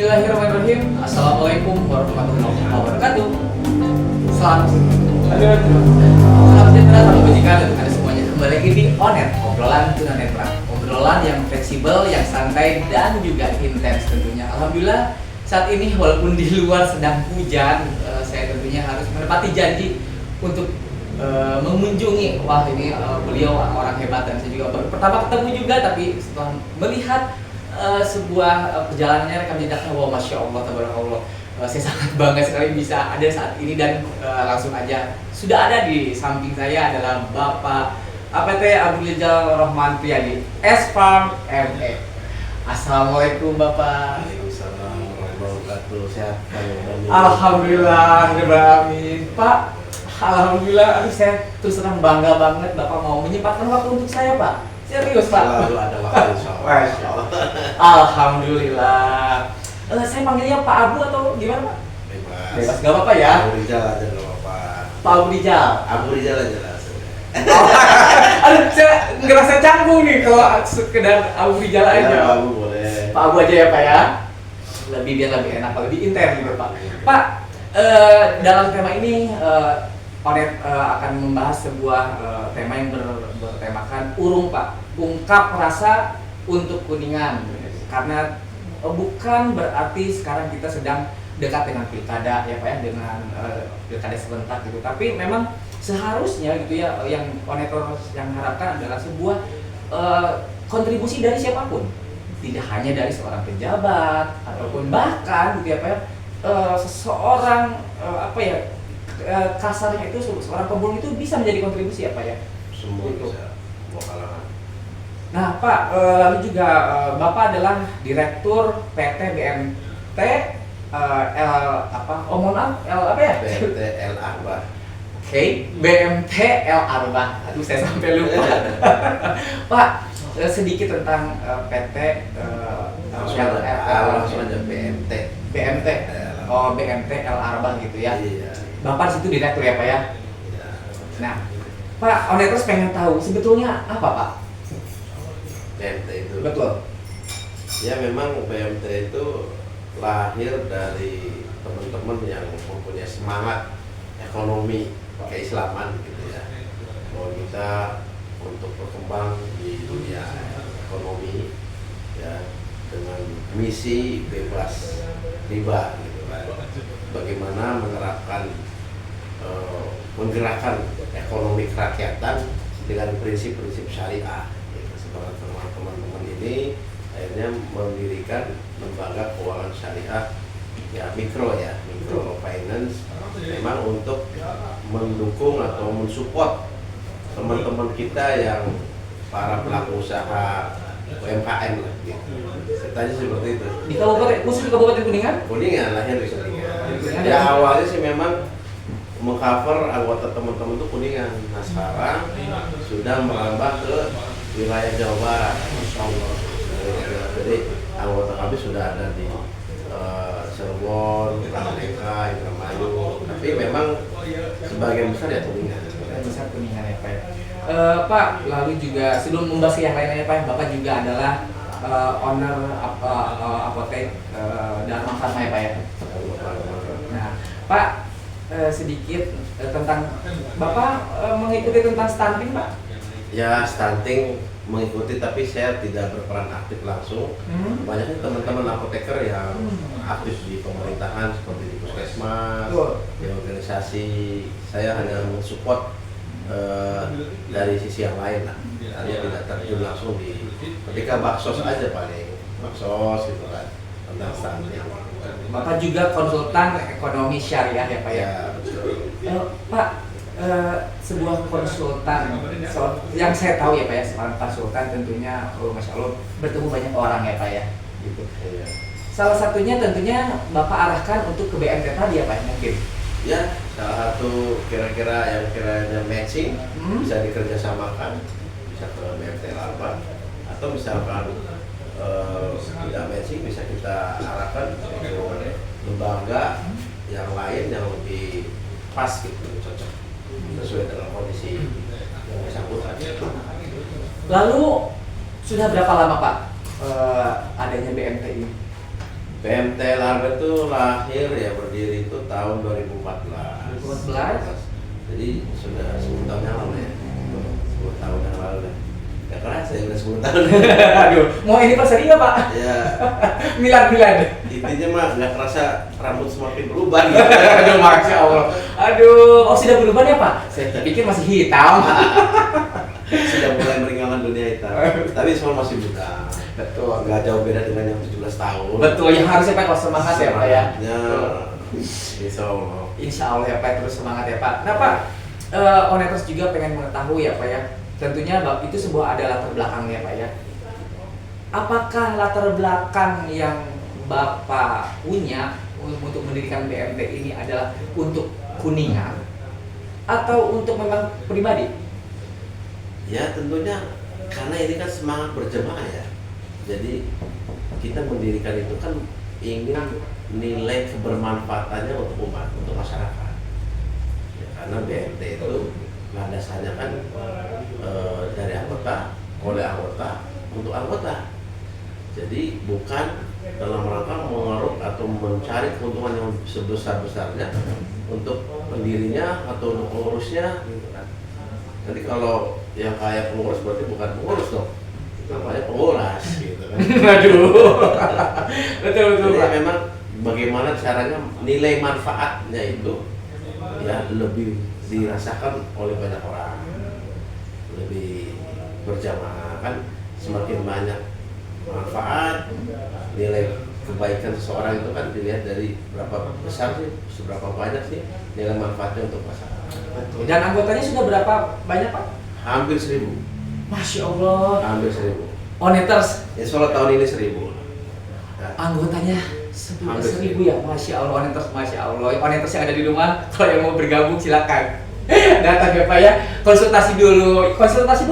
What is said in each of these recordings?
Bismillahirrahmanirrahim. Assalamualaikum warahmatullahi wabarakatuh. Salam sejahtera, salam kebajikan untuk Anda semuanya. Kembali lagi di Onet, obrolan tunanetra. Obrolan yang fleksibel, yang santai dan juga intens tentunya. Alhamdulillah saat ini walaupun di luar sedang hujan, saya tentunya harus menepati janji untuk mengunjungi beliau orang hebat, dan saya juga baru pertama ketemu juga, tapi setelah melihat sebuah perjalanannya rekam jejaknya, wow, masya Allah, tabarakallah, saya sangat bangga sekali bisa ada saat ini, dan langsung aja sudah ada di samping saya adalah Bapak APT Abdul Rijal Rahman Priyadi, S-Farm ME. Assalamualaikum Bapak. Waalaikumsalam warahmatullahi wabarakatuh. Sehat Pak. Alhamdulillah, amin Pak. Alhamdulillah, saya terus terang bangga banget Bapak mau menyempatkan waktu untuk saya, Pak. Serius, Pak. Selalu ada waktu, insyaallah. Alhamdulillah. Saya panggilnya Pak Abu atau gimana, Pak? Bebas. Bebas, gak apa-apa ya. Abu Rijal aja nggak apa-apa. Pak Abu Rijal. Abu Rijal aja lah. Aduh, saya ngerasa canggung nih kalau sekedar Abu Rijal aja. Ya, Pak Abu boleh. Pak Abu aja ya, Pak ya. Biar lebih enak, lebih intens gitu, Pak. Pak, dalam tema ini Onet akan membahas sebuah tema yang bertemakan urung, Pak. Ungkap rasa untuk Kuningan. Karena bukan berarti sekarang kita sedang dekat dengan pilkada ya Pak ya, dengan pilkada serentak gitu. Tapi memang seharusnya gitu ya, yang Onetor yang harapkan adalah sebuah kontribusi dari siapapun. Tidak hanya dari seorang pejabat ataupun bahkan gitu ya Pak ya, seseorang kasarnya itu seorang pemulung itu bisa menjadi kontribusi apa ya? Semua Gitu. bisa. Semua kalangan. Nah Pak, lalu juga Bapak adalah Direktur PT BMT BMT L Arbah. Oke, BMT L Arbah. Aduh, saya sampai lupa. Pak, sedikit tentang PT Langsung aja BMT. BMT. Oh, BMT L Arbah gitu ya. Iya. Bapak di situ direktur ya Pak ya. Iya. Nah, Pak, Oneters pengen tahu sebetulnya apa Pak? BMT itu. Betul. Ya memang BMT itu lahir dari teman-teman yang mempunyai semangat ekonomi keislaman gitu ya. Bahwa kita untuk berkembang di dunia ekonomi ya, dengan misi bebas riba gitu kan. Bagaimana menggerakkan ekonomi kerakyatan dengan prinsip-prinsip syariah. Gitu. Sebenarnya teman-teman ini akhirnya mendirikan lembaga keuangan syariah ya, mikro finance, memang untuk mendukung atau mensupport teman-teman kita yang para pelaku usaha UMKM lah gitu. Ceritanya seperti itu. Di Kabupaten, khusus di Kabupaten Kuningan? Kuningan, lahir di Kuningan. Ya. Ya awalnya sih memang mengcover anggota teman-teman itu Kuningan. Nah sekarang sudah merambah ke wilayah Jawa Barat. Jadi anggota kami sudah ada di Cirebon, Bangka, Indramayu. Tapi memang sebagian besar ya Kuningan. Besar Kuningan ya Pak. Pak, lalu juga sebelum membahas yang lainnya Pak, Bapak juga adalah owner apotek Dharma Pharma ya Pak ya. Nah, Pak, sedikit tentang Bapak mengikuti tentang stunting Pak? Ya stunting mengikuti, tapi saya tidak berperan aktif langsung. Banyaknya teman-teman apoteker yang aktif di pemerintahan seperti di puskesmas, di organisasi. Saya hanya mensupport dari sisi yang lain lah. Saya tidak terjun langsung di ketika baksos aja, paling baksos gitu kan, tentang stunting. Bapak juga konsultan ekonomi syariah ya Pak ya? Ya betul. Pak, sebuah konsultan yang saya tahu ya Pak ya, seorang konsultan tentunya Masya Allah bertemu banyak orang ya Pak ya gitu. Iya. Salah satunya tentunya Bapak arahkan untuk ke BMT tadi ya Pak mungkin. Ya, salah satu kira-kira yang kiranya matching bisa dikerjasamakan, bisa ke BMT Arbah, atau misalkan tidak matching bisa kita arahkan ke lembaga yang lain yang lebih pas gitu, cocok sesuai dengan kondisi yang bersangkutan. Lalu sudah berapa lama Pak adanya BMT ini? PMT Larga itu lahir ya berdiri itu tahun 2014. 2014? Jadi sudah 10 tahun yang lalu ya. 10 tahun yang lalu ya. Gak kerasa ya udah 10 tahun. Aduh, mau anniversary nggak Pak? Ya. Milan. Intinya mah nggak kerasa rambut semakin berubah gitu. Aduh, Masya Allah. Aduh, oh sudah berubah ya Pak? Saya pikir masih hitam. Sudah mulai meninggalkan dunia hitam. Tapi semua masih muda. Betul. Nggak jauh beda dengan yang 17 tahun. Betul, yang harusnya Pak kalau semangat ya Pak ya. Insya Allah. Insya Allah ya Pak, terus semangat ya Pak. Nah Pak, Oneters juga pengen mengetahui ya Pak ya. Tentunya itu sebuah ada latar belakangnya Pak ya. Apakah latar belakang yang Bapak punya untuk mendirikan BMT ini adalah untuk Kuningan atau untuk memang pribadi? Ya tentunya karena ini kan semangat berjemaah ya. Jadi kita mendirikan itu kan ingin nilai kebermanfaatannya untuk umat, untuk masyarakat. Ya, karena BMT itu landasannya kan dari anggota, oleh anggota, untuk anggota. Jadi bukan dalam rangka mengeruk atau mencari keuntungan yang sebesar-besarnya untuk pendirinya atau untuk pengurusnya gitu kan. Jadi kalau yang kayak pengurus berarti bukan pengurus dong, namanya penguras gitu kan. Aduh. Betul. Jadi memang bagaimana caranya nilai manfaatnya itu ya lebih dirasakan oleh banyak orang, lebih berjamaah kan, semakin banyak manfaat, nilai kebaikan seseorang itu kan dilihat dari berapa besar sih, seberapa banyak sih nilai manfaatnya untuk masyarakat. Betul. Dan anggotanya sudah berapa banyak Pak? Hampir 1000. Masya Allah. Hampir 1000. Oneters. Insya Allah tahun ini 1000. Nah, Anggotanya Hampir 1000 ya, Masya Allah. Oneters, Masya Allah. Oneters yang ada di rumah, kalau yang mau bergabung silakan. Datang ya Pak ya. Konsultasi dulu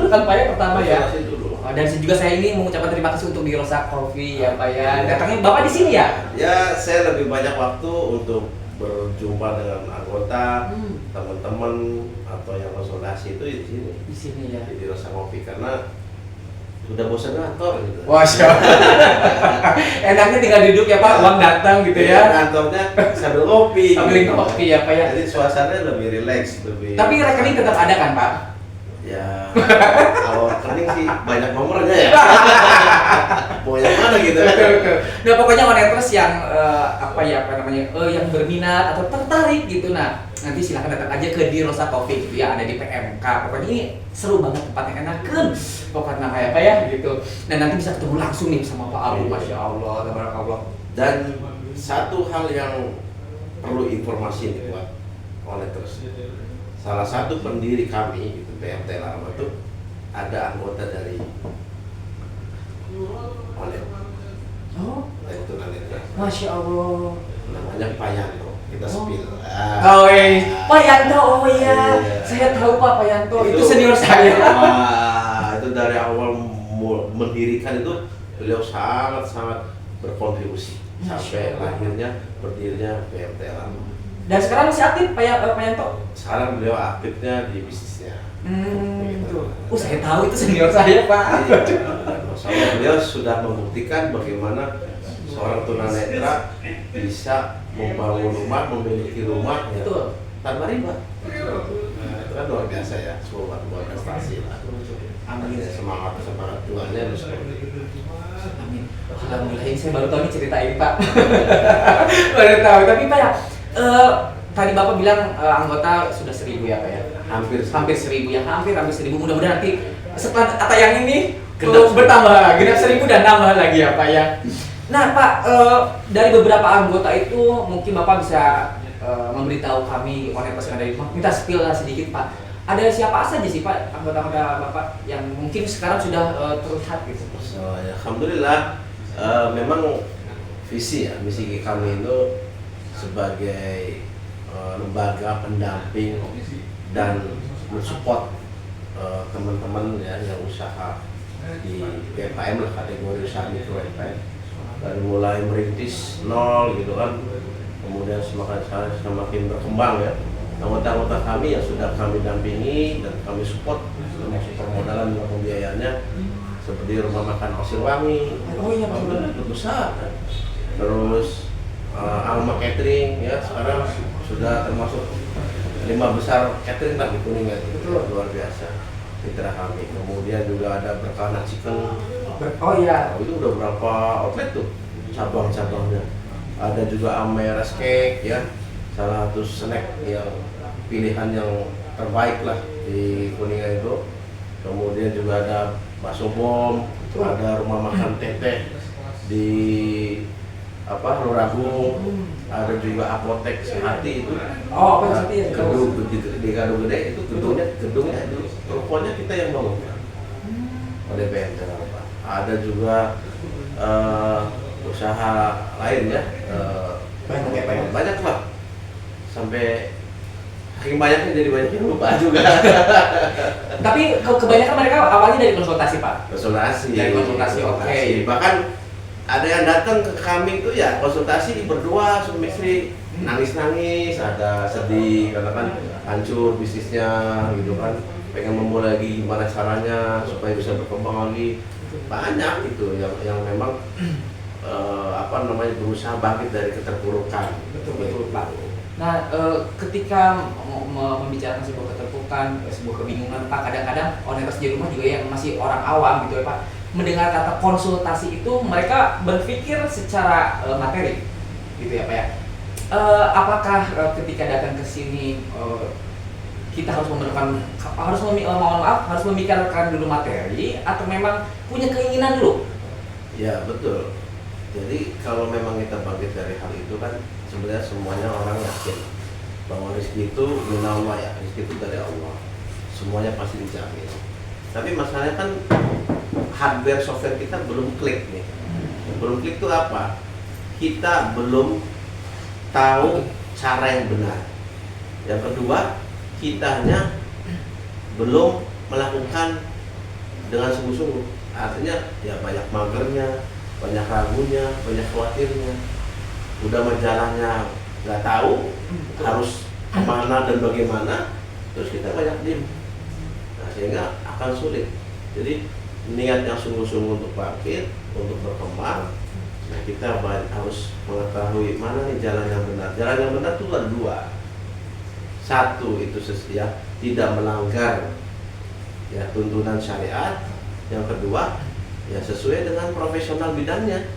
kan Pak ya pertama ya. konsultasi dulu. Dan juga saya ini mengucapkan terima kasih untuk di Rosa Coffee ya Pak ya. Datangnya Bapak di sini ya? Ya, saya lebih banyak waktu untuk berjumpa dengan anggota, teman-teman atau yang konsultasi itu di sini. Di sini ya. Di Rosa Coffee karena udah bosan kantor gitu. Masya Allah. Enaknya tinggal duduk ya Pak, uang datang gitu ya. Kantornya sambil kopi. Sambil kopi ya Pak ya. Jadi suasananya lebih rileks, lebih. Tapi rekening tetap ada kan Pak? Ya, kalau rekening sih banyak nomornya ya. Mau yang mana gitu? Betul. Nah pokoknya Oneters yang yang berminat atau tertarik gitu, nah nanti silahkan datang aja ke di Rosa Coffee gitu ya, ada di PMK. Pokoknya ini seru banget, tempatnya enakan pokoknya kayak apa ya gitu. Dan nanti bisa ketemu langsung nih sama Pak Abu, Masya Allah, tabarakallah. Dan satu hal yang perlu informasi nih buat Oneters. Salah satu pendiri kami itu PMT Larma itu ada anggota dari Onet. Oh, Itu Onet. Masya Allah. Namanya Pak Yanto. Kita spill. Pak Yanto, oh iya. Iya. Saya tahu Pak Yanto, itu senior saya. Itu dari awal mendirikan itu beliau sangat berkontribusi sampai lahirnya berdirinya PMT Larma. Dan sekarang masih aktif Pak Yanto? Sekarang beliau aktifnya di bisnisnya. Tuh. Saya tahu itu senior saya Pak. Masalah beliau sudah membuktikan bagaimana seorang tunanetra bisa membangun rumah, memiliki rumah ya, Betul. tanpa riba. Nah, itu kan luar biasa ya, sebuah prestasi lah. Amin. Semangat jualnya harus seperti itu. Amin. Alhamdulillah, ini saya baru tahu nih cerita ini Pak. Baru tahu. Tapi Pak ya, tadi Bapak bilang anggota sudah 1000 ya Pak ya? Hampir 1000 ya, hampir 1000. Mudah-mudahan nanti setelah kata yang ini bertambah, genap 1000 dan nambah lagi ya Pak ya. Nah Pak, dari beberapa anggota itu mungkin Bapak bisa memberitahu kami Oneters yang ada di rumah, minta spill lah sedikit Pak. Ada siapa saja sih Pak anggota-anggota Bapak yang mungkin sekarang sudah terlihat gitu? So, ya, alhamdulillah, memang misi kami itu sebagai lembaga pendamping dan mensupport teman-teman ya yang usaha di UMKM lah, kategori usaha mikro UMKM, dari mulai merintis nol gitu kan, kemudian semakin berkembang ya. Anggota-anggota kami yang sudah kami dampingi dan kami support termasuk permodalan dan pembiayaannya seperti rumah makan Pasir Wangi. Oh iya Pak, itu besar kan? terus Alma Catering ya sekarang sudah termasuk 5 besar catering lah di Kuningan, luar biasa mitra kami. Kemudian juga ada Berkana Chicken. Oh iya. Itu udah berapa outlet tuh cabang-cabangnya. Ada juga Ameras Cake ya, salah satu snack yang pilihan yang terbaik lah di Kuningan itu. Kemudian juga ada bakso bom, ada rumah makan Teteh di Luragung, ada juga apotek Sehati itu. Oh, apotek Sehati ya. Gedung di Gadung Gede itu gedungnya itu rukonya kita yang bangun. Oleh BNT. Ada juga usaha lain ya, banyak lah, sampai saking banyaknya jadi banyak yang lupa juga. Tapi kebanyakan mereka awalnya dari konsultasi, Pak. Dari konsultasi, oke. Bahkan ada yang datang ke kami itu ya konsultasi berdua suami istri, nangis-nangis, ada sedih karena kan hancur bisnisnya gitu kan, pengen memulai lagi gimana caranya supaya bisa berkembang lagi. Banyak itu yang memang berusaha bangkit dari keterpurukan. Betul Pak. Nah, ketika membicarakan sebuah keterpurukan, sebuah kebingungan, Pak, kadang-kadang owners di rumah juga yang masih orang awam gitu ya Pak, mendengar kata konsultasi itu mereka berpikir secara materi gitu ya Pak ya. Apakah ketika datang ke sini kita harus harus memikirkan dulu materi atau memang punya keinginan dulu? Ya betul. Jadi kalau memang kita bangkit dari hal itu kan sebenarnya semuanya orang yakin bahwa rezeki itu minallah ya, rezeki itu dari Allah. Semuanya pasti dijamin. Tapi masalahnya kan hardware software kita belum klik nih. Belum klik itu apa? Kita belum tahu cara yang benar. Yang kedua, kitanya belum melakukan dengan sungguh-sungguh. Artinya ya banyak magernya, banyak ragunya, banyak khawatirnya. Udah majalahnya nggak tahu harus kemana dan bagaimana, terus kita banyak diem. Nah, sehingga akan sulit. Jadi niat yang sungguh-sungguh untuk bangkit, untuk berkembang, nah kita harus mengetahui mana nih jalan yang benar. Jalan yang benar itu ada dua. Satu itu ya tidak melanggar ya tuntunan syariat. Yang kedua ya sesuai dengan profesional bidangnya.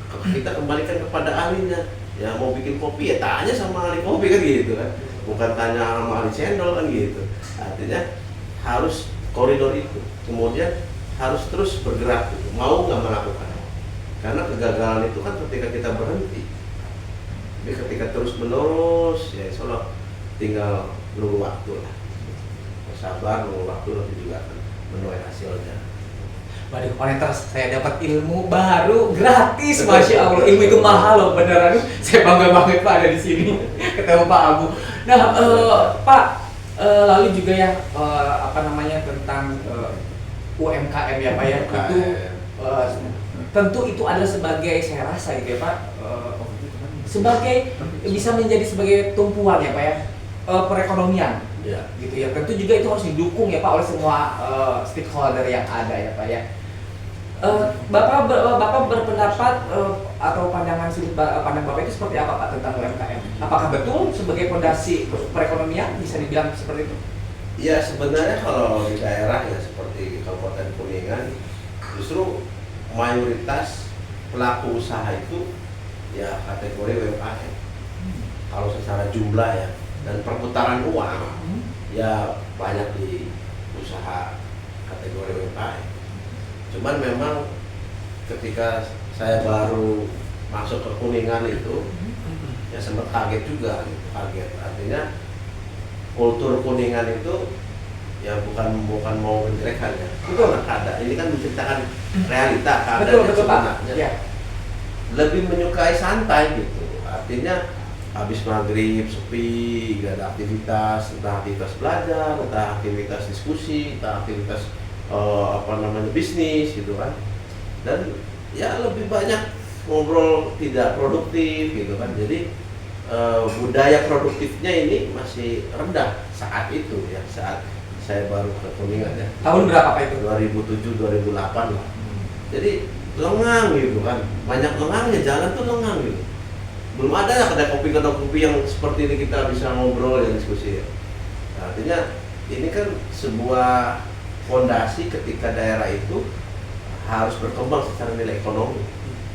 Kita kembalikan kepada ahlinya. Ya mau bikin kopi ya tanya sama ahli kopi kan gitu kan. Bukan tanya sama ahli cendol kan gitu. Artinya harus koridor itu. Kemudian harus terus bergerak gitu. Mau nggak melakukan. Karena kegagalan itu kan ketika kita berhenti. Tapi ketika terus menerus ya insya Allah tinggal nunggu waktu lah. Sabar, nunggu waktu nanti juga akan menuai hasilnya. Waduh, Connectors, saya dapat ilmu baru gratis, Masya Allah. Ilmu itu mahal loh, beneran. Saya bangga banget Pak ada di sini ketemu Pak Abu. Nah, Pak, lalu juga ya tentang UMKM ya Pak ya. Tentu itu adalah sebagai, saya rasa gitu ya Pak, sebagai bisa menjadi sebagai tumpuan ya Pak ya, perekonomian. Ya. Gitu ya. Tentu juga itu harus didukung ya Pak oleh semua stakeholder yang ada ya Pak ya. Bapak berpendapat atau pandangan sudut pandang Bapak itu seperti apa Pak tentang UMKM? Apakah betul sebagai fondasi perekonomian bisa dibilang seperti itu? Ya sebenarnya kalau di daerah ya seperti Kabupaten Kuningan justru mayoritas pelaku usaha itu ya kategori UMKM. Kalau secara jumlah ya dan perputaran uang ya banyak di usaha kategori UMKM. Cuman memang ketika saya baru masuk ke Kuningan itu ya sempat kaget juga gitu. Kaget artinya kultur Kuningan itu ya bukan mau menjelekkan ya. Betul. Ini kan menceritakan realita keadaan sebenarnya. Ya. Lebih menyukai santai gitu. Artinya habis maghrib sepi, gak ada aktivitas, entah aktivitas belajar, entah aktivitas diskusi, entah aktivitas bisnis gitu kan. Dan ya lebih banyak ngobrol tidak produktif gitu kan. Jadi budaya produktifnya ini masih rendah saat itu ya, saat saya baru ke Kuningan ya. Tahun berapa Pak itu? 2007 2008 lah. Jadi lengang gitu kan, banyak lengangnya, jalan tuh lengang gitu. Belum ada kedai kopi yang seperti ini kita bisa ngobrol dan diskusi. Nah, artinya ini kan sebuah fondasi ketika daerah itu harus berkembang secara nilai ekonomi,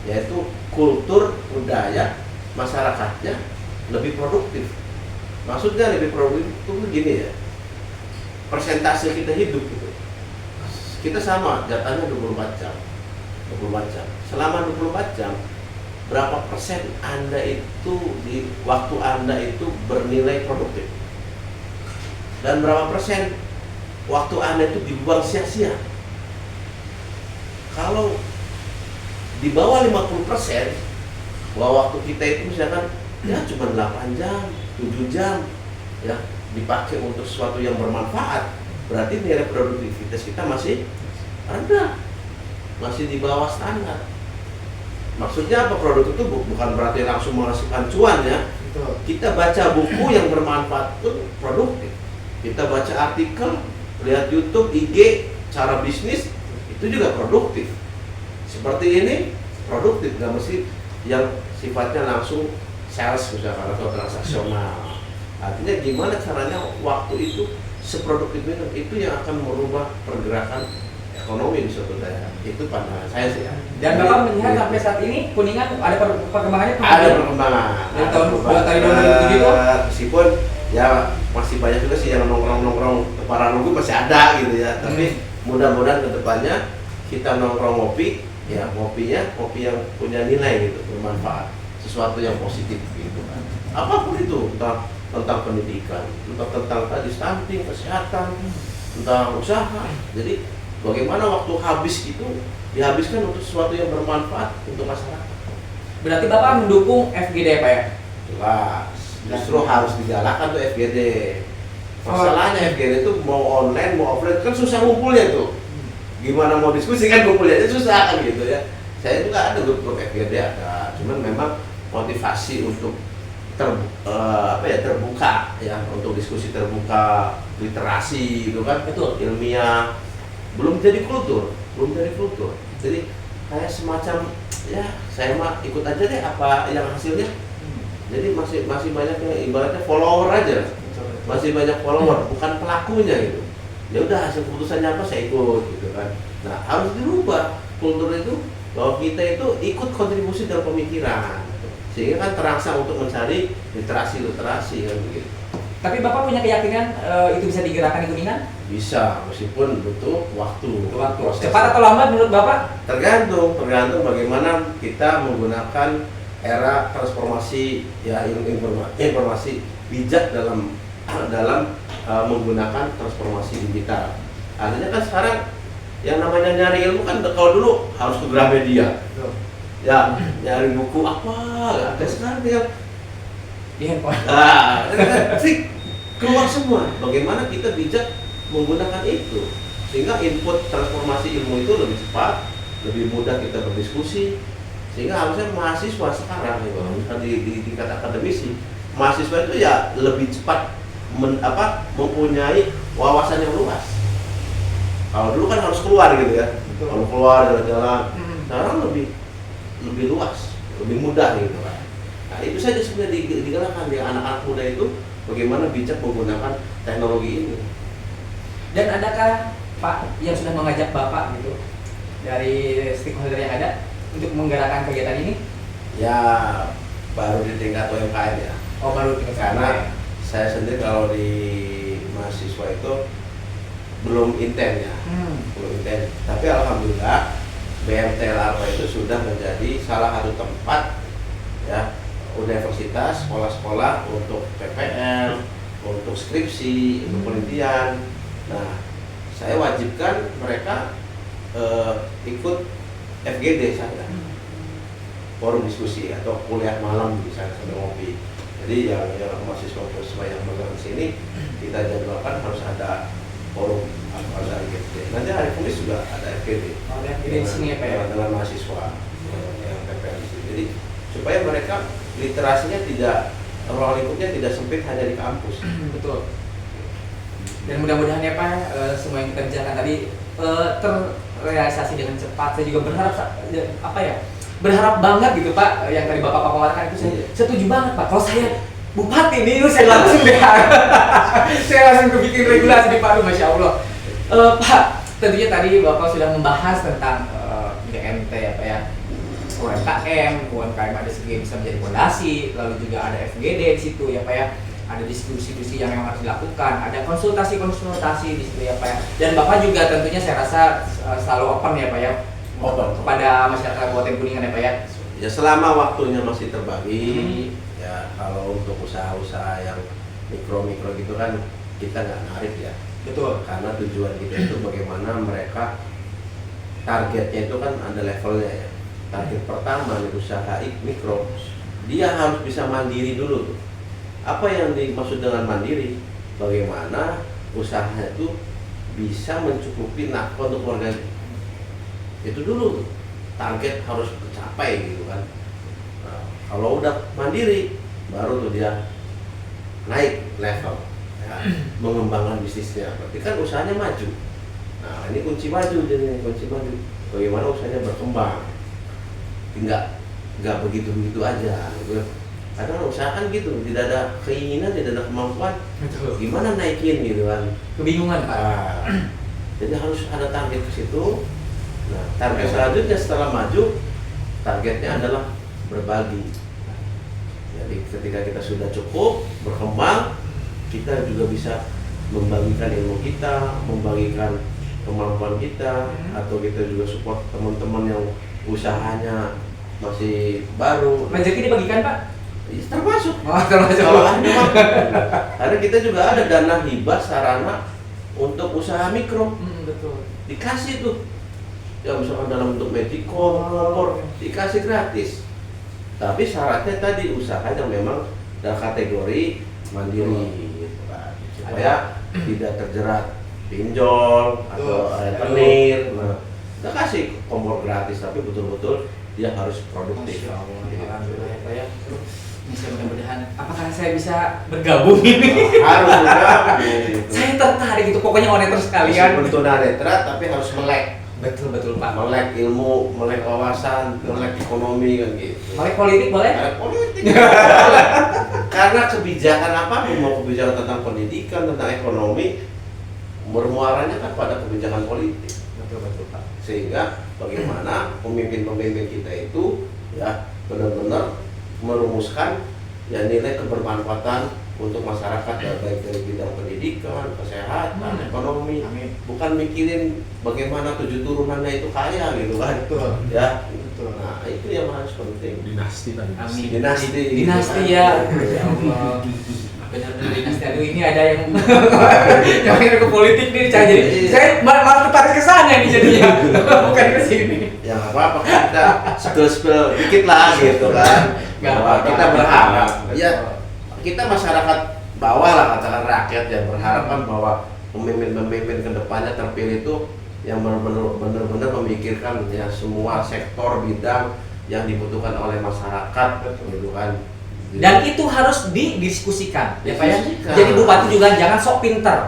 yaitu kultur budaya masyarakatnya lebih produktif. Maksudnya lebih produktif itu begini ya, persentase kita hidup gitu. Kita sama, jatahnya 24 jam. 24 jam. Selama 24 jam, berapa persen Anda itu di waktu Anda itu bernilai produktif? Dan berapa persen waktu Anda itu dibuang sia-sia? Kalau di bawah 50%, bahwa waktu kita itu misalkan ya cuma 8 jam, 7 jam ya dipakai untuk sesuatu yang bermanfaat, berarti nilai produktivitas kita masih rendah, masih di bawah standar. Maksudnya apa, produk itu bukan berarti langsung menghasilkan cuan ya. Kita baca buku yang bermanfaat pun produktif. Kita baca artikel, lihat YouTube, IG, cara bisnis, itu juga produktif. Seperti ini produktif, nggak mesti yang sifatnya langsung sales misalkan atau transaksional. Artinya gimana caranya waktu itu seproduktif itu yang akan merubah pergerakan ekonomi di suatu daerah. Itu pandangan saya sih ya. Dan Bapak melihat sampai saat ini Kuningan ada perkembangannya? Ada perkembangan. Dari tahun 2007 itu? Meskipun ya masih banyak juga sih yang nongkrong para nunggu masih ada gitu ya. Tapi mudah-mudahan kedepannya kita nongkrong ngopi, ya ngopinya kopi yang punya nilai gitu, bermanfaat, sesuatu yang positif gitu kan. Apapun itu, tentang pendidikan, tentang tadi stunting, kesehatan, tentang usaha. Jadi bagaimana waktu habis itu dihabiskan untuk sesuatu yang bermanfaat untuk masyarakat. Berarti Bapak mendukung FGD Pak ya? Jelas. Justru harus digalakkan tuh FGD. Masalahnya FGD itu mau online mau offline kan susah ngumpulnya tuh. Gimana mau diskusi kan ngumpulnya itu susah kan gitu ya. Saya juga ada grup FGD ada, cuman memang motivasi untuk terbuka ya, untuk diskusi terbuka, literasi gitu kan, betul, ilmiah, belum jadi kultur. Jadi kayak semacam ya saya mah ikut aja deh apa yang hasilnya. Jadi masih banyak yang ibaratnya follower aja, masih banyak follower, bukan pelakunya gitu. Ya udah hasil keputusannya apa saya ikut gitu kan. Nah harus dirubah kultur itu, bahwa kita itu ikut kontribusi dalam pemikiran, sehingga kan terangsang untuk mencari literasi kan begitu. Tapi Bapak punya keyakinan itu bisa digerakkan di Kuningan? Bisa, meskipun butuh waktu. Cepat atau lambat menurut Bapak? Tergantung bagaimana kita menggunakan era transformasi ya, informasi bijak dalam menggunakan transformasi digital. Artinya kan sekarang yang namanya nyari ilmu kan kalau dulu harus ke Gramedia. Ya, nyari buku apa? Ada sekarang tinggal di handphone. Klik keluar semua. Bagaimana kita bijak menggunakan itu sehingga input transformasi ilmu itu lebih cepat, lebih mudah kita berdiskusi. Sehingga harusnya mahasiswa sekarang di tingkat akademisi, mahasiswa itu ya lebih cepat mempunyai wawasan yang luas. Kalau dulu kan harus keluar gitu ya. Kalau keluar jalan-jalan, sekarang lebih luas, lebih mudah gitu kan. Nah itu saja sebenarnya digalakkan di anak-anak muda itu, bagaimana bijak menggunakan teknologi ini. Dan adakah Pak yang sudah mengajak Bapak gitu dari stakeholder yang ada untuk menggerakkan kegiatan ini? Ya baru di tingkat UMKM ya. Oh baru di tingkat karena saya sendiri kalau di mahasiswa itu belum intens ya, belum intens. Tapi alhamdulillah BMT Larva itu sudah menjadi salah satu tempat ya, universitas, sekolah-sekolah untuk PPL, untuk skripsi, untuk penelitian. Nah, saya wajibkan mereka ikut FGD saya, forum diskusi atau kuliah malam misalnya sambil ngopi. Jadi yang mahasiswa yang mengenai sini kita jadwalkan harus ada forum, harus ada FGD. Nanti hari Kamis juga ada FGD. Di sini ya Pak ya? Dengan mahasiswa yang PPL di sini. Jadi supaya mereka literasinya tidak, ruang lingkupnya tidak sempit hanya di kampus. Betul. Dan mudah-mudahan ya Pak, semua yang kita bicarakan tadi terrealisasi dengan cepat. Saya juga berharap apa ya? Berharap banget gitu Pak, yang tadi Bapak paparkan itu saya setuju banget Pak. Kalau saya bupati nih, saya langsung deh. Saya langsung kebikin regulasi di Pak, Masya Allah. Pak, tentunya tadi Bapak sudah membahas tentang DMT apa ya, UMKM ada segi bisa menjadi fondasi, lalu juga ada FGD di situ ya Pak ya, ada diskusi-diskusi yang memang harus dilakukan, ada konsultasi di situ ya Pak ya, dan Bapak juga tentunya saya rasa selalu open ya Pak ya, open kepada masyarakat Kabupaten Kuningan ya Pak ya. Ya selama waktunya masih terbagi, ya kalau untuk usaha-usaha yang mikro gitu kan kita nggak narik ya. Betul. Karena tujuan kita itu bagaimana mereka targetnya itu kan ada levelnya ya. Target pertama di usaha mikro, dia harus bisa mandiri dulu tuh. Apa yang dimaksud dengan mandiri? Bagaimana usahanya itu bisa mencukupi nafkah untuk keluarganya. Itu dulu tuh. Target harus tercapai gitu kan. Nah, kalau udah mandiri, baru tuh dia naik level, ya, mengembangkan bisnisnya. Berarti kan usahanya maju. Nah ini kunci maju jadi kunci maju. Bagaimana usahanya berkembang? Nggak begitu aja. Gitu. Karena usaha kan gitu, tidak ada keinginan, tidak ada kemampuan. Betul. Gimana naikin gitu kan? Kebingungan Pak. Jadi harus ada target ke situ. Nah, target selanjutnya setelah maju, targetnya adalah berbagi. Jadi ketika kita sudah cukup berkembang, kita juga bisa membagikan ilmu kita, membagikan kemampuan kita, atau kita juga support teman-teman yang usahanya masih baru. Rezeki dibagikan Pak? Ya, termasuk. Termasuk. Karena kita juga ada dana hibah sarana untuk usaha mikro. Betul. Dikasih tuh. Ya misalkan dalam bentuk medicom, kompor, dikasih gratis. Tapi syaratnya tadi usaha yang memang dalam kategori mandiri, gitu kan. Supaya tidak terjerat pinjol atau rentenir. Nah, kita kasih kompor gratis, tapi betul-betul dia harus produktif. Alhamdulillah ya Pak ya. Mudah-mudahan apakah saya bisa bergabung ini? Harus bergabung. Gitu. Saya tertarik itu, pokoknya oneter sekalian. Meskipun tunanetra tapi harus melek. Betul Pak. Melek ilmu, melek wawasan, melek ekonomi kan gitu. Melek politik boleh? Melek politik. Karena kebijakan apapun, mau kebijakan tentang pendidikan, tentang ekonomi, bermuaranya kan pada kebijakan politik. Betul Pak. Sehingga bagaimana pemimpin-pemimpin kita itu ya benar-benar merumuskan ya nilai kebermanfaatan untuk masyarakat ya, baik dari bidang pendidikan, kesehatan, ekonomi. Amin. Bukan mikirin bagaimana 7 turunannya itu kaya gitu kan. Betul. Ya. Betul. Nah, itu yang harus penting. Dinasti tadi. Amin. Dinasti Ya. Ya Allah. Benar-benar dinasti. Aduh, ini ada yang yang ingin ke politik nih, jadi saya malah tertarik ke sana nih jadinya. Bukan ke sini. Ya nggak apa-apa, kita spill dikit lah gitu kan. Bahwa kita berharap ya kita masyarakat bawah lah, katakan rakyat yang berharapan bahwa pemimpin-pemimpin kedepannya terpilih itu yang benar-benar memikirkan ya semua sektor bidang yang dibutuhkan oleh masyarakat gitu kan. Dan itu harus didiskusikan, ya Pak ya. Didiskusikan. Jadi bupati juga jangan sok pinter,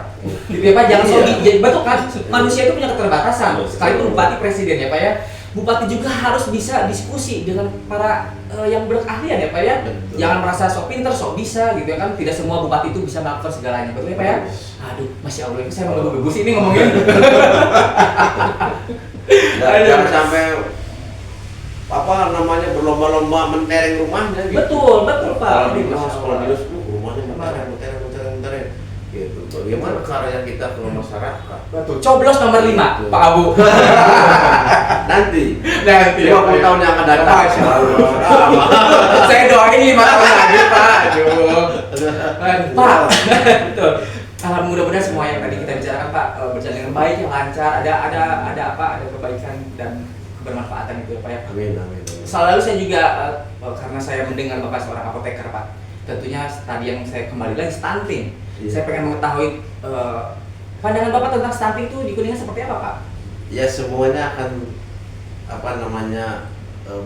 gitu ya Pak. Jangan sok betul kan. Manusia itu punya keterbatasan. Sekalipun bupati presiden ya Pak ya. Bupati juga harus bisa diskusi dengan para yang berkeahlian ya Pak ya. Betul. Jangan merasa sok pinter, sok bisa gitu ya kan. Tidak semua bupati itu bisa melakukan segalanya, betul ya Pak ya. Aduh, Masya Allah, saya mau ngebu sih ini ngomongin. Jangan sampai apa namanya berlomba-lomba mentereng rumahnya gitu. Betul Pak. Kalau di rumahnya mentereng gitu. Bagaimana karya kita ke masyarakat? Betul. Coblos nomor 5, Pak Abu. Nanti 50 tahun yang akan datang. Saya doain 5 tahun lagi Pak. Aduh. Pak. Betul. Mudah-mudahan semua yang tadi kita bicarakan Pak berjalan dengan baik, yang lancar. Ada kebaikan dan kebermanfaatan itu ya Pak ya. Amin. Selalu saya juga karena saya mendengar Bapak seorang apoteker Pak. Tentunya tadi yang saya kembali lagi stunting. Iya. Saya pengen mengetahui pandangan Bapak tentang stunting itu di Kuningan seperti apa Pak? Ya semuanya akan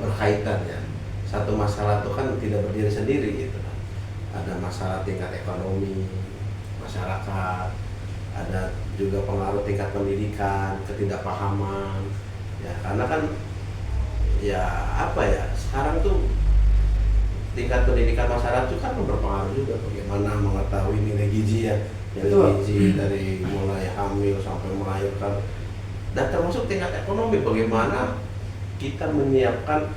berkaitan ya. Satu masalah itu kan tidak berdiri sendiri gitu kan. Ada masalah tingkat ekonomi masyarakat, ada juga pengaruh tingkat pendidikan, ketidakpahaman. Ya, karena kan ya apa ya, sekarang tuh tingkat pendidikan masyarakat itu kan berpengaruh juga bagaimana mengetahui nilai gizi ya, nilai gizi dari mulai hamil sampai melahirkan, dan termasuk tingkat ekonomi, bagaimana kita menyiapkan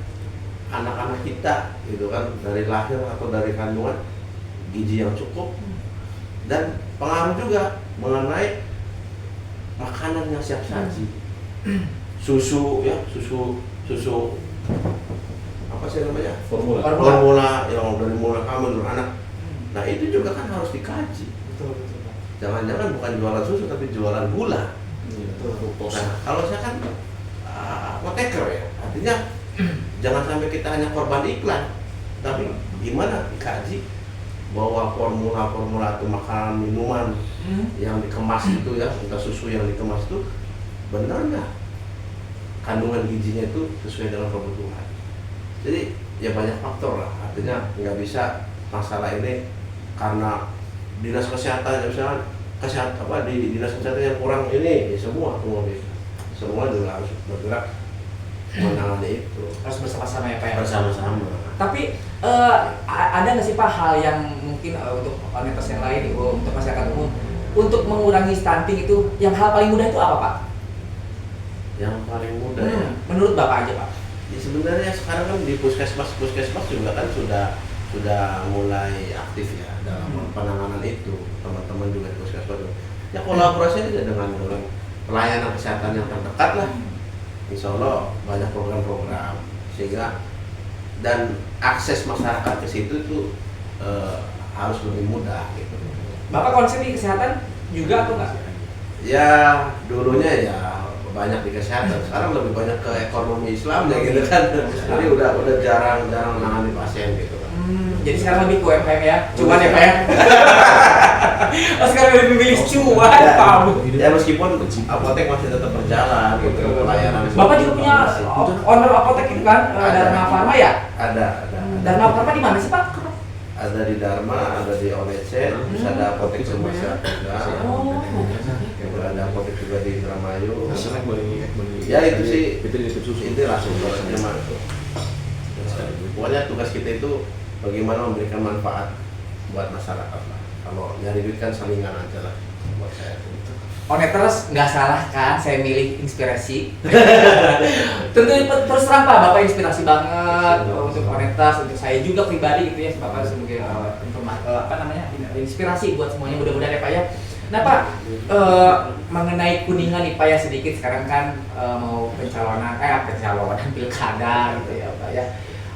anak-anak kita gitu kan dari lahir atau dari kandungan gizi yang cukup, dan pengaruh juga mengenai makanan yang siap saji, susu ya, susu apa sih namanya, formula yang dari mulai hamil anak. Nah itu juga kan harus dikaji. Betul. Jangan-jangan bukan jualan susu tapi jualan gula. Nah kalau saya kan apoteker ya, artinya jangan sampai kita hanya korban iklan, tapi gimana dikaji bahwa formula atau makanan minuman yang dikemas itu ya, entah susu yang dikemas itu benar nggak kandungan gizinya itu sesuai dengan kebutuhan. Jadi ya banyak faktor lah, artinya nggak bisa masalah ini karena dinas kesehatan misalnya di dinas kesehatan yang kurang ini ya, semua bisa, semua juga harus bergerak menangani itu, Harus bersama-sama ya Pak ya? bersama-sama. Tapi ada nggak sih Pak hal yang mungkin untuk netes yang lain, untuk masyarakat umum, untuk mengurangi stunting itu, yang hal paling mudah itu apa Pak? Yang paling mudah ya, Menurut Bapak aja Pak? ya sebenarnya sekarang kan di puskesmas juga kan sudah mulai aktif ya dalam penanganan itu, teman-teman juga di puskesmas juga. Ya kolaborasi aja dengan pelayanan kesehatan yang terdekat lah. Insya Allah banyak program-program sehingga dan akses masyarakat ke situ tuh harus lebih mudah gitu. Bapak konsen di kesehatan juga atau enggak? Ya dulunya ya banyak di kesehatan, sekarang lebih banyak ke ekonomi Islamnya gitu kan. Jadi udah jarang menangani pasien gitu kan. Jadi sekarang lebih ke UMKM ya, cuan ya Pak ya? Oh sekarang lebih memilih cuan Pak. Ya meskipun apotek masih tetap berjalan gitu, pelayanan. Bapak juga punya owner apotek itu kan, Dharma Pharma ya? Ada. Dharma Pharma di mana sih Pak? Ada di Dharma, ada di ONC, terus ada apotek Sumatera juga. Ada apotek juga di Indramayu. Ya itu sih, itu langsung sumbernya mah. Pokoknya tugas kita itu bagaimana memberikan manfaat buat masyarakat lah. Kalau nyari duit kan salingan aja lah buat saya. Oneters nggak salah kan, saya milih inspirasi. Tentu terus terang Pak, Bapak inspirasi banget untuk Oneters, untuk saya juga pribadi gitu ya, Bapak sebagai inspirasi buat semuanya, mudah-mudahan ya Pak ya. Nah Pak, mengenai Kuningan nih Pak ya, sedikit sekarang kan mau pencalonan pilkada gitu ya Pak ya.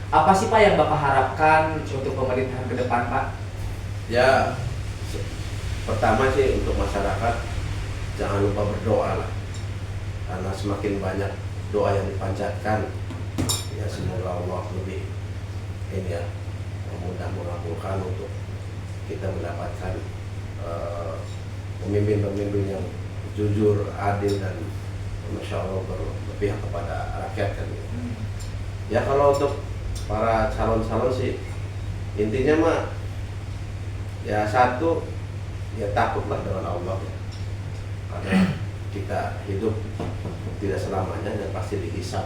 Apa sih Pak yang Bapak harapkan untuk pemerintahan ke depan Pak? Ya, pertama sih untuk masyarakat jangan lupa berdoa lah, karena semakin banyak doa yang dipanjatkan ya semoga Allah lebih ini ya mudah mengabulkan untuk kita mendapatkan pemimpin-pemimpin yang jujur, adil dan Masya Allah berpihak kepada rakyat kan. Ya kalau untuk para calon-calon sih intinya mah ya satu, ya takutlah dengan Allah ya. Karena kita hidup tidak selamanya dan pasti dihisab.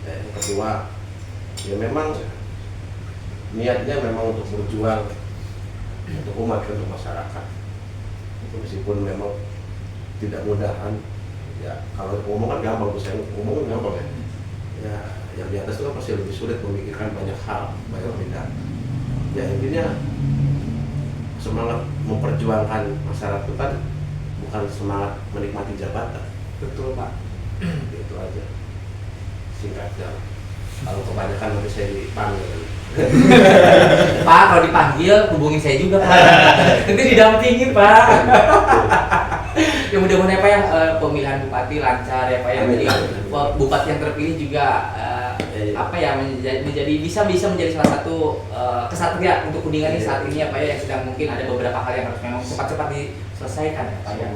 Yang kedua, ya memang niatnya memang untuk berjuang untuk umat, untuk masyarakat. Meskipun memang tidak mudahan, ya kalau ngomong kan gampang, saya ngomong gampang ya. Ya yang di atas itu kan pasti lebih sulit memikirkan banyak hal, banyak bidang. Ya intinya semangat memperjuangkan masyarakat itu kan bukan semangat menikmati jabatan. Betul Pak. Itu aja singkatnya. Kalau kebanyakan nanti saya dipanggil. Pak kalau dipanggil hubungin saya juga Pak. Nanti didampingi Pak. Ya mudah-mudahan ya Pak ya pemilihan bupati lancar ya Pak ya. Jadi bupati yang terpilih juga apa ya bisa menjadi salah satu kesatria untuk Kuningan ini saat ini ya Pak ya, yang sedang mungkin ada beberapa hal yang harus memang cepat-cepat diselesaikan ya Pak ya.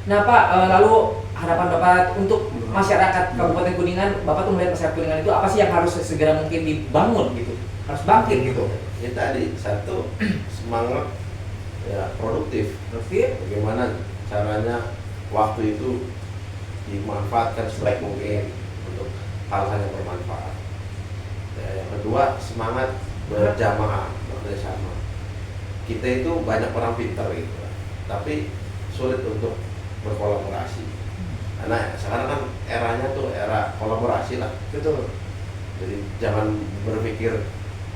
Nah Pak, lalu harapan Bapak untuk masyarakat Kabupaten Kuningan, Bapak tuh melihat masyarakat Kuningan itu apa sih yang harus segera mungkin dibangun gitu, harus bangkit gitu? Ya tadi satu semangat ya produktif. Profit. Bagaimana caranya waktu itu dimanfaatkan sebaik mungkin untuk hal-hal yang bermanfaat. Yang kedua, semangat berjamaah, bersama. Kita itu banyak orang pintar gitu, tapi sulit untuk berkolaborasi. Karena sekarang kan eranya tuh era kolaborasi lah. Betul. Jadi jangan berpikir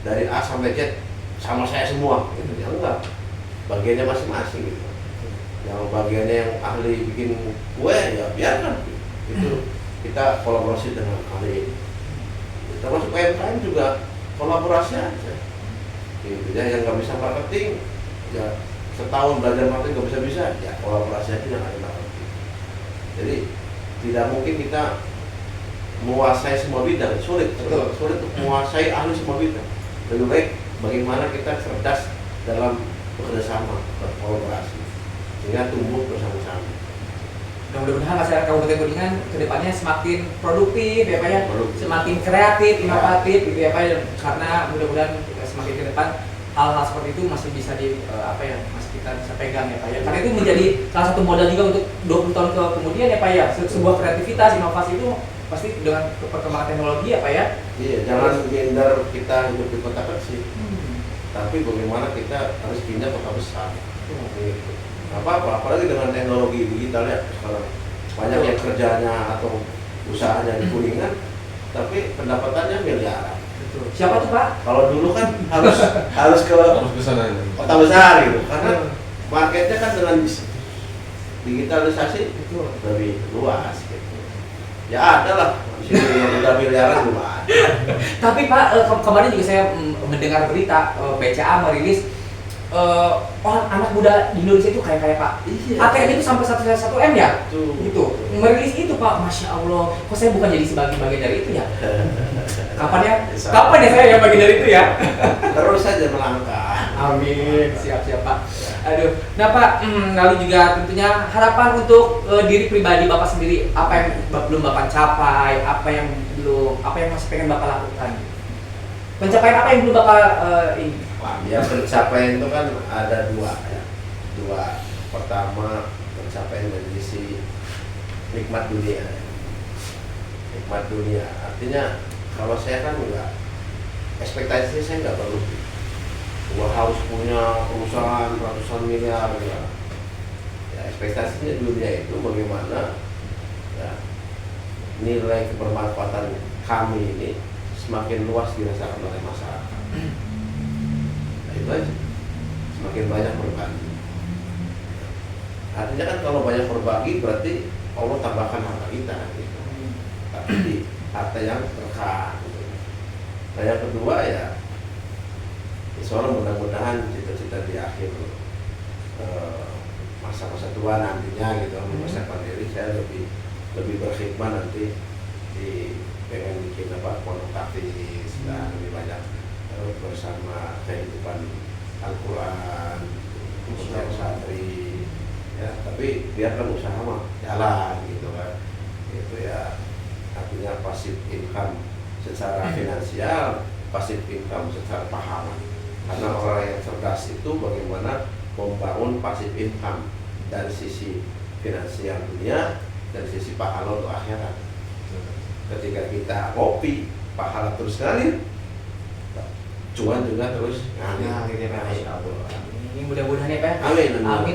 dari A sampai Z sama saya semua gitu. Ya enggak. Bagiannya masing-masing gitu. Yang bagiannya yang ahli bikin kue ya biarkan. Itu kita kolaborasi dengan ahli. Termasuk UMKM juga kolaborasi aja. Gitu ya, yang nggak bisa marketing ya setahun belajar marketing nggak bisa ya kolaborasi aja yang ada marketing. Jadi tidak mungkin kita menguasai semua bidang, sulit untuk menguasai ahli semua bidang. Lebih baik bagaimana kita cerdas dalam bekerja sama, berkolaborasi sehingga tumbuh bersama-sama. Dan mudah-mudahan masyarakat Kabupaten Kuningan kedepannya semakin produktif ya Pak ya, semakin kreatif, inovatif gitu ya Pak ya, karena mudah-mudahan semakin ke depan hal-hal seperti itu masih bisa masih kita bisa pegang ya Pak ya, karena itu menjadi salah satu modal juga untuk 20 tahun kemudian ya Pak ya, sebuah kreativitas, inovasi itu pasti dengan perkembangan teknologi ya Pak ya. Iya, jangan minder kita hidup di kota kecil, tapi bagaimana kita harus pindah kota besar. Gitu. Apa-apa, apalagi dengan teknologi digital ya sekarang banyak yang kerjanya atau usahanya di Kuningan, tapi pendapatannya miliaran. Betul. Siapa tuh Pak? Kalau dulu kan harus ke kota besar gitu, karena marketnya kan dengan digitalisasi lebih luas gitu. Ya ada lah, sini yang udah miliaran juga ada. Tapi Pak, kemarin juga saya mendengar berita BCA merilis orang anak muda di Indonesia itu kaya Pak. Iya. ATM itu sampai 1 M ya? Tuh. Gitu. Merilis itu Pak, Masya Allah. Kok saya bukan jadi bagian dari itu ya? Kapan ya saya yang bagian dari itu ya? Terus saja melangkah. Amin. Siap Pak. Aduh. Nah Pak, lalu juga tentunya harapan untuk diri pribadi Bapak sendiri, apa yang belum Bapak capai, apa yang masih pengen Bapak lakukan? Pencapaian apa yang belum Bapak ini? Ya pencapaian itu kan ada dua. Pertama pencapaian dari sisi nikmat dunia. Artinya kalau saya kan enggak, ekspektasinya saya nggak perlu. Gua harus punya perusahaan ratusan miliar ya. Ekspektasinya dunia itu bagaimana ya, nilai kebermanfaatan kami ini semakin luas dirasakan oleh masyarakat. Itu aja, semakin banyak berbagi. Artinya kan kalau banyak berbagi berarti Allah tambahkan harta kita gitu. Tapi di harta yang berkah gitu. Nah yang kedua ya insya Allah mudah-mudahan cita-cita di akhir masa-masa tua nantinya gitu, masa pandemi saya lebih berkhidmat nanti pengen bikin pondok tahfiz dan lebih banyak bersama kehidupan Al-Quran, usaha santri, ya. Tapi biarkan usaha mah jalan gitu kan, itu ya. Artinya pasif income secara finansial, pasif income secara pahala. Karena orang yang cerdas itu bagaimana membangun pasif income dari sisi finansial dunia, dari sisi pahala untuk akhirat. Ketika kita kopi, pahala terus ngalir, cuan juga terus ngalir. Ini mudah-mudahan ya Pak. Amin. Amin.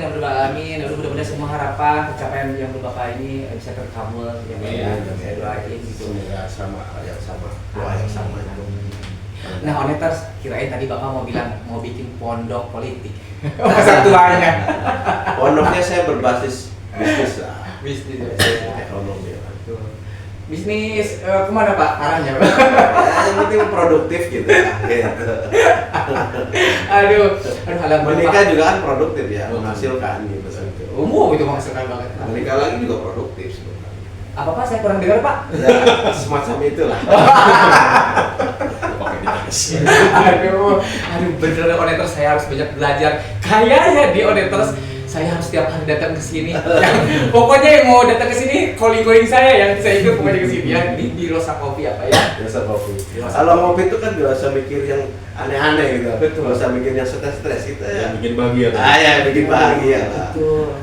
Lalu mudah-mudahan semua harapan, pencapaian yang Bapak ini bisa terkabul. Ya, saya doain gitu. Semoga sama, doa yang sama itu. Nah, Oneters, kirain tadi Bapak mau bilang mau bikin pondok politik. Masa tuanya. Pondoknya saya berbasis bisnis lah. Bisnis ekonomi. Bisnis kemana Pak arahnya Pak? Ya, yang penting produktif gitu. Aduh, menikah juga kan produktif ya, menghasilkan gitu. Itu menghasilkan banget. Menikah lagi juga produktif sebenarnya. Apa Pak? Saya kurang dengar Pak. Ya, semacam itulah. Aduh, bener Oneters, saya harus banyak belajar. Kayaknya di Oneters saya harus setiap hari datang ke sini. Pokoknya yang mau datang ke sini, calling saya yang saya ikut pokoknya ke sini ya di Rosa Coffee apa ya? Rosa Coffee. Kalau ngopi itu kan gak usah mikir yang aneh-aneh gitu. Betul. Gak usah mikir yang stres-stres gitu ya. Yang bikin bahagia. Ya bikin bahagia lah. Betul.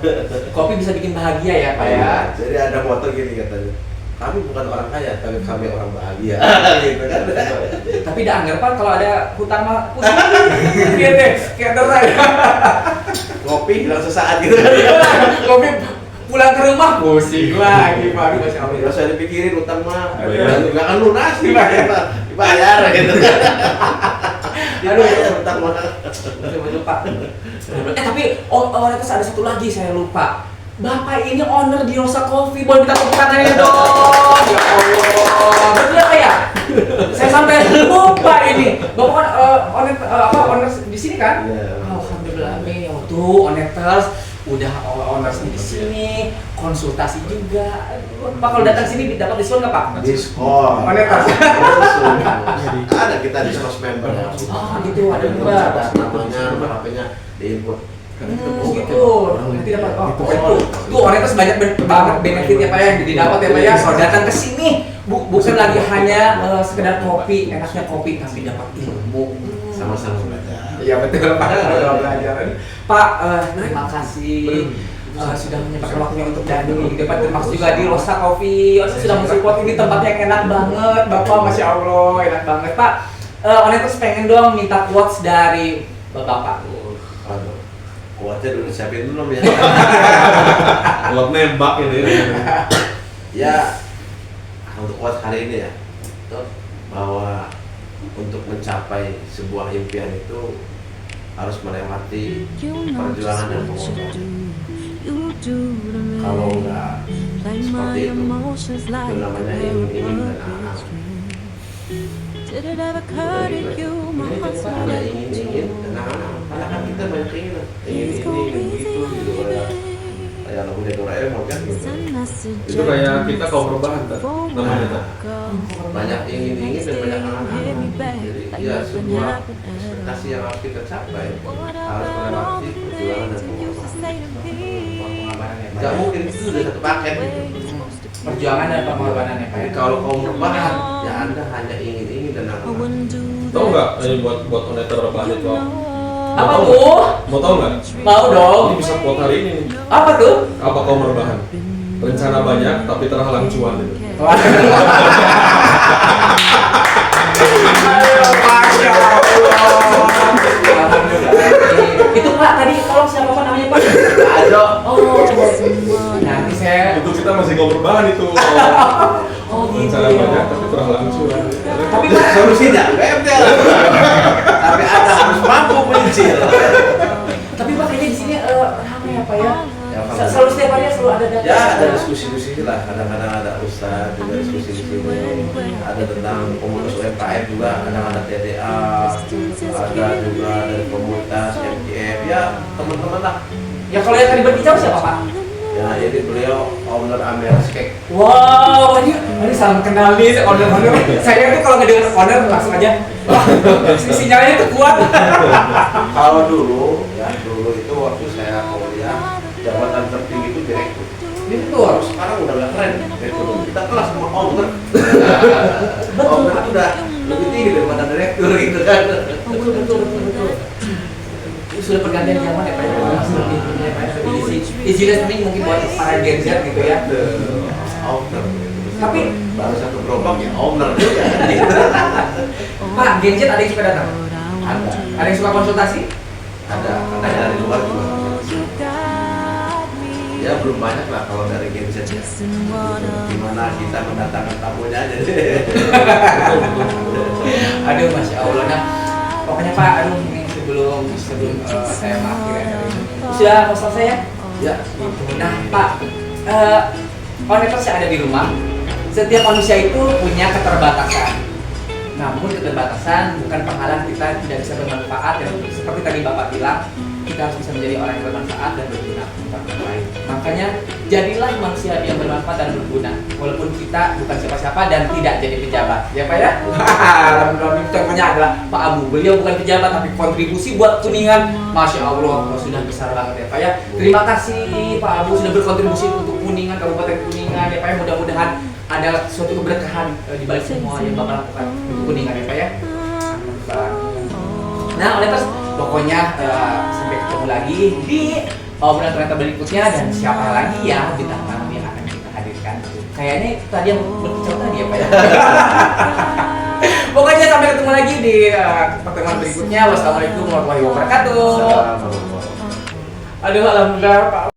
Kopi bisa bikin bahagia ya Pak ya. Jadi ada moto gini katanya. Kami bukan orang kaya, tapi kami orang bahagia. Gitu kan. Tapi dah anggar Pak kalau ada hutang mah pusing. Iya deh, kayak derai. Ngopi hilang sesaat gitu kan. Kopi pulang ke rumah pusing lagi Pak. Masya Allah. Gak usah dipikirin utang mah. Bayar. Gak akan lunas dibayar gitu. Dibayar utang mah. Betul Pak. Tapi terus ada satu lagi saya lupa. Bapak ini owner di Rosa Coffee, boleh minta tepuk tangannya dong. Ya Allah, betul apa ya? Saya sampai lupa ini. Bapak kan owner di sini kan? Iya. Alhamdulillah nih, tuh owners udah owners di sini, konsultasi juga. Aduh, Pak kalau datang sini dapat diskon nggak Pak? Diskon. Owners. Ada kita diskon member. Oh gitu, ada juga. Namanya, nomor HP-nya diinput. Gitu. Nanti dapat tuh owners banyak banget benefit ya Pak ya yang didapat ya Pak ya. Kalau datang ke sini bukan lagi hanya sekedar kopi, enaknya kopi tapi dapat ilmu. Sama-sama belajar. Iya betul Pak, kalau belajar. Pak, terima kasih sudah menyempatkan waktunya untuk Dani. Gitu Pak, terima kasih juga di Rosa Coffee. Sudah mensupport ini tempatnya yang enak banget, Bapak, masya Allah, enak banget Pak. Onetus pengen dong minta quotes dari Bapak. Aduh, kuatnya dulu siapin dulu ya. Kalau nembak ini. Ya, untuk quotes hari ini ya, bahwa untuk mencapai sebuah impian itu harus melewati perjuangan dan pengorbanan. Kalau enggak seperti itu namanya ingin dan angan-angan. Ada ingin dan angan-angan. Karena kan kita banyak keinginan, ingin begitu gitu kayak lagu Doraemon kan gitu. Itu kayak kita kaum perubahan kan namanya kan. Banyak ingin dan banyak angan-angan. Jadi ya sebuah ekspektasi yang harus kita capai harus melewati perjuangan dan pengorbanan. Gak mungkin itu udah satu paket gitu. Perjuangan dan pengorbanan ya Pak ya. Kalau kaum rebahan ya Anda hanya ingin dan angan-angan. Tahu nggak ini buat oneter rebahan itu Apa tuh? Mau tahu nggak? Mau dong. Ini bisa quote hari ini nih. Apa tuh? Apa kaum rebahan? Rencana banyak tapi terhalang cuan gitu. Ayo, Masya Allah. Itu Pak, tadi tolong siapa Pak namanya Pak? Ayo. Oh, nanti saya. Itu kita masih kaum rebahan itu. Oh gitu. Rencana banyak tapi terhalang cuan. Tapi Pak, Solusinya bebel. Tapi Anda harus mampu menyicil. tapi Pak kayaknya di sini ramai ya Pak ya. Ya, Selalu setiap hari selalu ada data. Ya ada diskusi-diskusi lah, kadang-kadang ada ustadz juga diskusi di sini, ada tentang komunitas UMKM juga, kadang ada TDA, ada juga dari komunitas MGF, ya teman-teman lah. Ya kalau yang tadi berbicara siapa Pak? Ya ini beliau owner Ameras Cake. Wow, ini salam kenal nih owner. Saya tuh kalau ngedengar owner langsung aja, wah sinyalnya tuh kuat. Kalau dulu itu waktu saya kuliah, jabatan tertinggi itu direktur. Direktur. Sekarang udah gak keren, direktur. Kita kelas sama owner. Owner itu udah lebih tinggi daripada direktur gitu kan. Betul. Ini sudah pergantian zaman ya Pak ya. Izinnya ini mungkin buat para Gen Z gitu ya. Owner. Tapi baru satu gerobak ya owner juga gitu. Pak, Gen Z ada yang suka datang? Ada. Ada yang suka konsultasi? Ada dari luar juga. Ya belum banyak lah kalau dari Gen Z ya. Gimana kita mendatangkan tamunya aja deh. Aduh, Masya Allah. Nah, pokoknya Pak, aduh ini sebelum saya mengakhiri sudah mau selesai ya? Ya. Nah Pak, onetos yang ada di rumah, setiap manusia itu punya keterbatasan. Namun keterbatasan bukan penghalang kita tidak bisa bermanfaat. Dan seperti tadi Bapak bilang, kita harus bisa menjadi orang yang bermanfaat dan berguna untuk orang lain. Makanya Jadilah manusia yang bermanfaat dan berguna, walaupun kita bukan siapa-siapa dan tidak jadi pejabat, ya Pak ya? Alhamdulillah, contohnya adalah Pak Abu. Beliau bukan pejabat tapi kontribusi buat Kuningan, masya Allah, sudah besar banget ya Pak ya. Terima kasih Pak Abu sudah berkontribusi untuk Kuningan, Kabupaten Kuningan ya Pak ya. Mudah-mudahan ada suatu keberkahan di balik semua yang Bapak lakukan untuk Kuningan ya Pak ya. Nah, oleh terus pokoknya sampai ketemu lagi di obrolan ternyata berikutnya, dan siapa lagi ya bintang tamu yang akan kita hadirkan. Kayaknya tadi yang berbicara tadi ya Pak ya. Pokoknya sampai ketemu lagi di pertemuan berikutnya. Wassalamualaikum warahmatullahi wabarakatuh. Assalamualaikum. Aduh, alhamdulillah Pak.